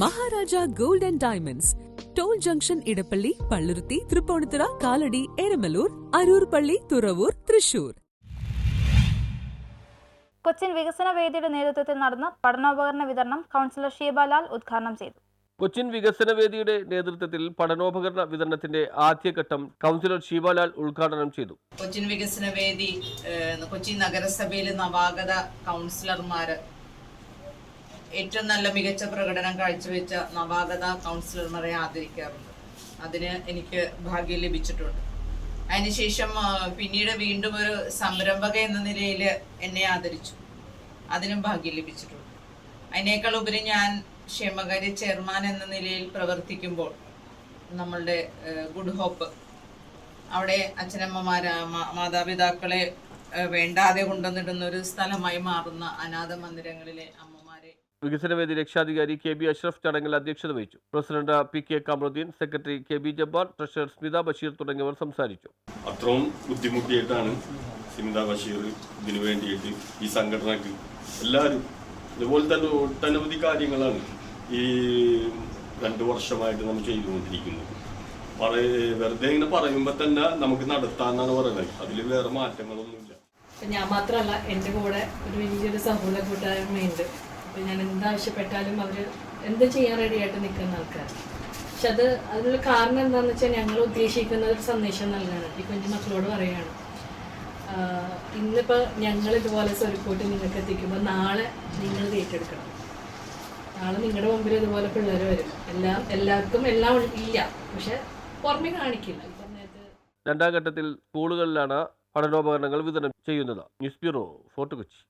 Maharaja gold and diamonds, toll junction, Edappally, Palluruthy, Tripunithura, Kalady, Eramalloor, Aroor Palli, Thuravoor, Thrissur. Cochin വികസന വേദിയുടെ നേതൃത്വത്തിൽ നടന്ന പഠനോപകരണ വിതരണം കൗൺസിലർ ഷീബാലാൽ ഉദ്ഘാടനം ചെയ്തു. കൊച്ചിൻ വികസന വേദിയുടെ നേതൃത്വത്തിൽ പഠനോപകരണ വിതരണത്തിന്റെ ആദ്യഘട്ടം കൗൺസിലർ ഷീബാലാൽ ഉദ്ഘാടനം ചെയ്തു. കൊച്ചിൻ വികസന വേദി കൊച്ചി നഗരസഭയിലെ നവാഗത കൗൺസിലർമാര് ഏറ്റവും നല്ല മികച്ച പ്രകടനം കാഴ്ചവെച്ച നവാഗത കൗൺസിലർമാരെ ആദരിക്കാറുണ്ട്. അതിന് എനിക്ക് ഭാഗ്യം ലഭിച്ചിട്ടുണ്ട്. അതിനുശേഷം പിന്നീട് വീണ്ടും ഒരു സംരംഭക എന്ന നിലയിൽ എന്നെ ആദരിച്ചു. അതിനും ഭാഗ്യം ലഭിച്ചിട്ടുണ്ട്. അതിനേക്കാൾ ഉപരി ഞാൻ ക്ഷേമകാര്യ ചെയർമാൻ എന്ന നിലയിൽ പ്രവർത്തിക്കുമ്പോൾ നമ്മളുടെ ഗുഡ് ഹോപ്പ് അവിടെ അച്ഛനമ്മമാരെ മാതാപിതാക്കളെ വേണ്ടാതെ കൊണ്ടുവന്നിടുന്ന ഒരു സ്ഥലമായി മാറുന്ന അനാഥ മന്ദിരങ്ങളിലെ അമ്മമാരെ. വികസനവേദി രക്ഷാധികാരി കെ ബി അഷ്റഫ് ചടങ്ങിൽ അധ്യക്ഷത വഹിച്ചു. President P K Kamaruddin, secretary K B Jabbar, treasurer Smitha Basheer തുടങ്ങിയവർ സംസാരിച്ചു. അത്രയും ബുദ്ധിമുട്ടിയിട്ടാണ് സ്മിത ബഷീർ ഇതിനു വേണ്ടിയിട്ട് ഈ സംഘടനക്ക് എല്ലാവരും ഇതുപോലെ തന്നെ ഒട്ടനവധി കാര്യങ്ങളാണ് ഈ 2 വർഷമായിട്ട് നമ്മൾ ചെയ്തുകൊണ്ടിരിക്കുന്നത്. വെറുതെ ഇങ്ങനെ പറയുമ്പോൾ തന്നെ നമുക്ക് നടത്താന്നാണ് പറയുന്നത്. അതിൽ വേറെ മാറ്റങ്ങളൊന്നുമില്ല. ഞാൻ മാത്രമല്ല, എൻ്റെ കൂടെ ഒരു വലിയൊരു സൗഹൃദ കൂട്ടായ്മയുണ്ട്. അപ്പോൾ ഞാൻ എന്താവശ്യപ്പെട്ടാലും അവർ എന്ത് ചെയ്യാൻ റെഡിയായിട്ട് നിൽക്കുന്ന ആൾക്കാർ. പക്ഷെ അതിനുള്ള കാരണം എന്താണെന്ന് വെച്ചാൽ ഞങ്ങൾ ഉദ്ദേശിക്കുന്ന ഒരു സന്ദേശം നൽകാനാണ്. ഈ കുഞ്ഞു മക്കളോട് പറയുകയാണ്, ഇന്നിപ്പോൾ ഞങ്ങൾ ഇതുപോലെ സ്വരുക്കൂട്ടി നിങ്ങൾക്ക് എത്തിക്കുമ്പോൾ നാളെ നിങ്ങൾ ഏറ്റെടുക്കണം. നാളെ നിങ്ങളുടെ മുമ്പിൽ ഇതുപോലെ പിള്ളേർ വരും. എല്ലാവർക്കും എല്ലാം ഇല്ല, പക്ഷെ പുറമെ കാണിക്കില്ല. രണ്ടാം ഘട്ടത്തിൽ സ്കൂളുകളിലാണ് പഠനോപകരണങ്ങൾ വിതരണം ചെയ്യുന്നത്. News bureau, fort Kochi.